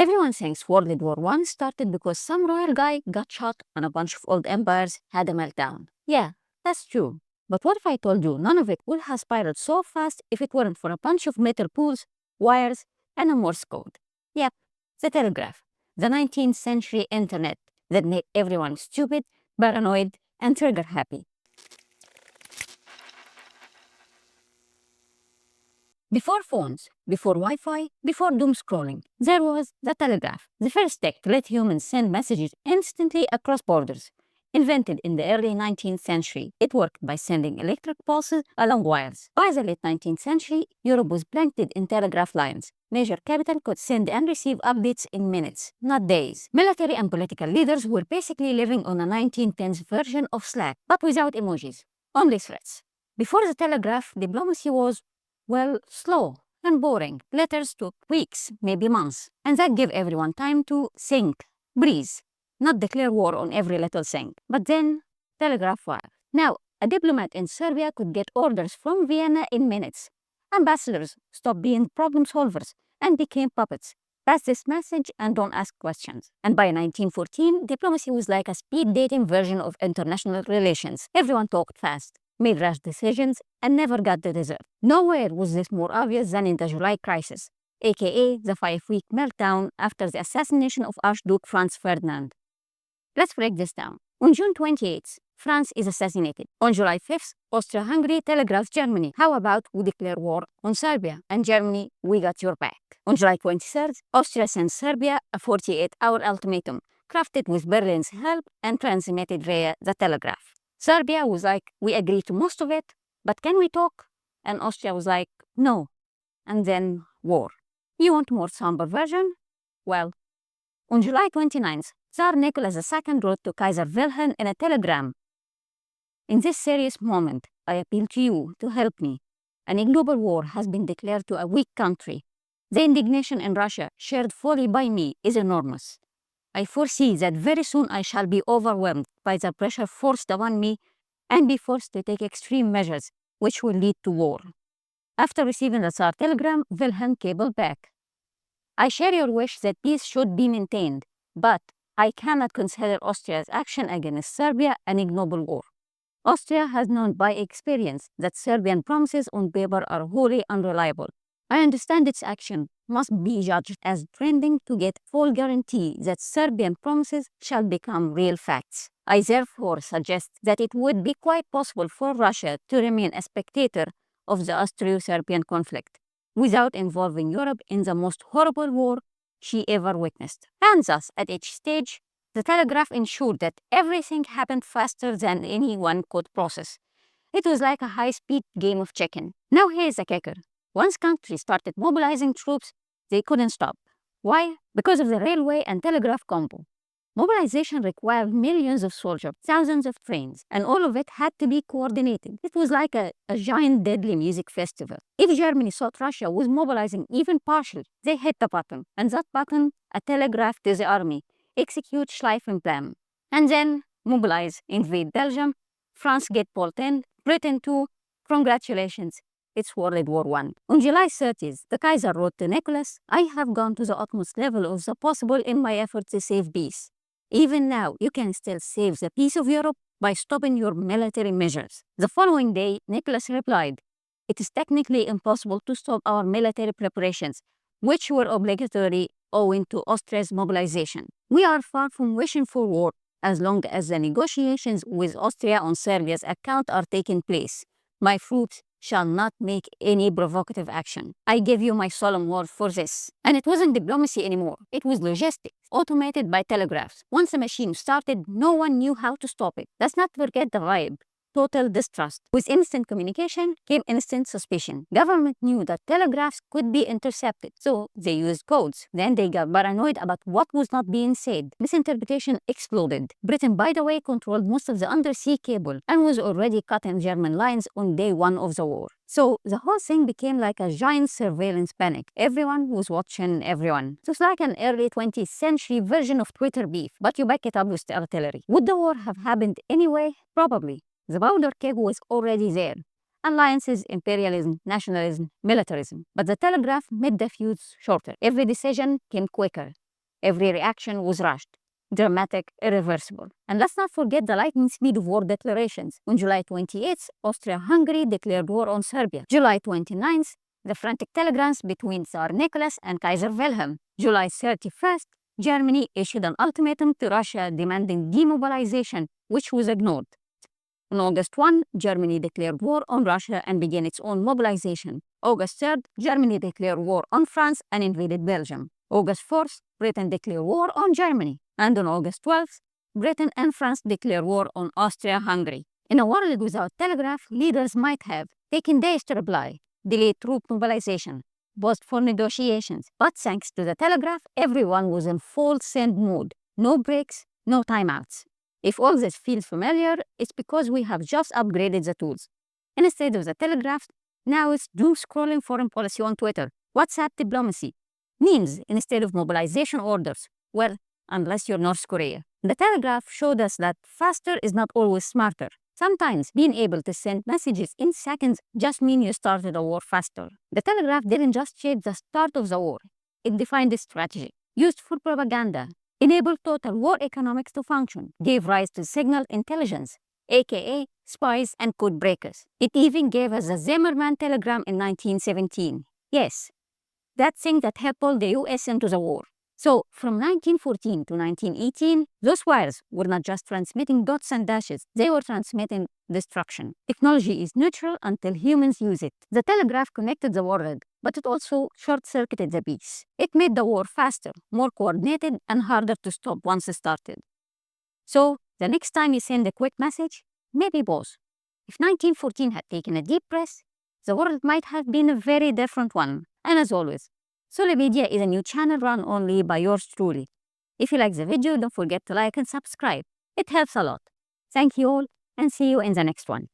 Everyone thinks World War I started because some royal guy got shot and a bunch of old empires had a meltdown. Yeah, that's true. But what if I told you none of it would have spiraled so fast if it weren't for a bunch of metal pools, wires, and a Morse code? Yep, the telegraph, the 19th century internet that made everyone stupid, paranoid, and trigger happy. Before phones, before Wi-Fi, before doom scrolling, there was the telegraph, the first tech to let humans send messages instantly across borders. Invented in the early 19th century, it worked by sending electric pulses along wires. By the late 19th century, Europe was blanketed in telegraph lines. Major capital could send and receive updates in minutes, not days. Military and political leaders were basically living on a 1910s version of Slack, but without emojis, only threats. Before the telegraph, diplomacy was, well, slow and boring. Letters took weeks, maybe months, and that gave everyone time to think, breathe, not declare war on every little thing. But then, telegraph wire. Now, a diplomat in Serbia could get orders from Vienna in minutes. Ambassadors stopped being problem solvers and became puppets. Pass this message and don't ask questions. And by 1914, diplomacy was like a speed dating version of international relations. Everyone talked fast, made rash decisions, and never got the dessert. Nowhere was this more obvious than in the July crisis, aka the 5-week meltdown after the assassination of Archduke Franz Ferdinand. Let's break this down. On June 28th, France is assassinated. On July 5th, Austria-Hungary telegraphs Germany. How about we declare war on Serbia? And Germany, we got your back. On July 23rd, Austria sends Serbia a 48-hour ultimatum, crafted with Berlin's help and transmitted via the telegraph. Serbia was like, we agree to most of it, but can we talk? And Austria was like, no. And then war. You want more somber version? Well, on July 29th, Tsar Nicholas II wrote to Kaiser Wilhelm in a telegram. In this serious moment, I appeal to you to help me. An ignoble war has been declared to a weak country. The indignation in Russia, shared fully by me, is enormous. I foresee that very soon I shall be overwhelmed by the pressure forced upon me and be forced to take extreme measures, which will lead to war. After receiving the Tsar telegram, Wilhelm cabled back. I share your wish that peace should be maintained, but I cannot consider Austria's action against Serbia an ignoble war. Austria has known by experience that Serbian promises on paper are wholly unreliable. I understand its action must be judged as trending to get full guarantee that Serbian promises shall become real facts. I therefore suggest that it would be quite possible for Russia to remain a spectator of the Austro-Serbian conflict, without involving Europe in the most horrible war she ever witnessed. And thus, at each stage, the telegraph ensured that everything happened faster than anyone could process. It was like a high-speed game of chicken. Now here's the kicker. Once countries started mobilizing troops, they couldn't stop. Why? Because of the railway and telegraph combo. Mobilization required millions of soldiers, thousands of trains, and all of it had to be coordinated. It was like a giant deadly music festival. If Germany thought Russia was mobilizing even partially, they hit the button, and that button, a telegraph to the army, execute Schleifenplan. And then mobilize, invade Belgium, France get pulled in, Britain too. Congratulations, it's World War I. On July 30th, the Kaiser wrote to Nicholas, I have gone to the utmost level of the possible in my effort to save peace. Even now, you can still save the peace of Europe by stopping your military measures. The following day, Nicholas replied, it is technically impossible to stop our military preparations, which were obligatory owing to Austria's mobilization. We are far from wishing for war as long as the negotiations with Austria on Serbia's account are taking place. My troops shall not make any provocative action. I give you my solemn word for this. And it wasn't diplomacy anymore. It was logistics, automated by telegraphs. Once the machine started, no one knew how to stop it. Let's not forget the vibe. Total distrust. With instant communication came instant suspicion. Government knew that telegraphs could be intercepted, so they used codes. Then they got paranoid about what was not being said. Misinterpretation exploded. Britain, by the way, controlled most of the undersea cable and was already cutting German lines on day one of the war. So the whole thing became like a giant surveillance panic. Everyone was watching everyone. It was like an early 20th century version of Twitter beef, but you back it up with artillery. Would the war have happened anyway? Probably. The powder keg was already there. Alliances, imperialism, nationalism, militarism. But the telegraph made the feuds shorter. Every decision came quicker. Every reaction was rushed, dramatic, irreversible. And let's not forget the lightning speed of war declarations. On July 28th, Austria-Hungary declared war on Serbia. July 29th, the frantic telegrams between Tsar Nicholas and Kaiser Wilhelm. July 31st, Germany issued an ultimatum to Russia demanding demobilization, which was ignored. On August 1, Germany declared war on Russia and began its own mobilization. August 3rd, Germany declared war on France and invaded Belgium. August 4th, Britain declared war on Germany. And on August 12th, Britain and France declared war on Austria-Hungary. In a world without telegraph, leaders might have taken days to reply, delayed troop mobilization, paused for negotiations. But thanks to the telegraph, everyone was in full send mode. No breaks, no timeouts. If all this feels familiar, it's because we have just upgraded the tools. Instead of the telegraph, now it's doom scrolling foreign policy on Twitter, WhatsApp diplomacy, memes instead of mobilization orders. Well, unless you're North Korea. The telegraph showed us that faster is not always smarter. Sometimes being able to send messages in seconds just means you started a war faster. The telegraph didn't just shape the start of the war. It defined the strategy, used for propaganda, enabled total war economics to function, gave rise to signal intelligence, aka spies and code breakers. It even gave us the Zimmerman telegram in 1917. Yes, that thing that helped pull the US into the war. So, from 1914 to 1918, those wires were not just transmitting dots and dashes, they were transmitting destruction. Technology is neutral until humans use it. The telegraph connected the world, but it also short-circuited the peace. It made the war faster, more coordinated, and harder to stop once it started. So, the next time you send a quick message, maybe pause. If 1914 had taken a deep breath, the world might have been a very different one. And as always, Sollypedia is a new channel run only by yours truly. If you like the video, don't forget to like and subscribe. It helps a lot. Thank you all, and see you in the next one.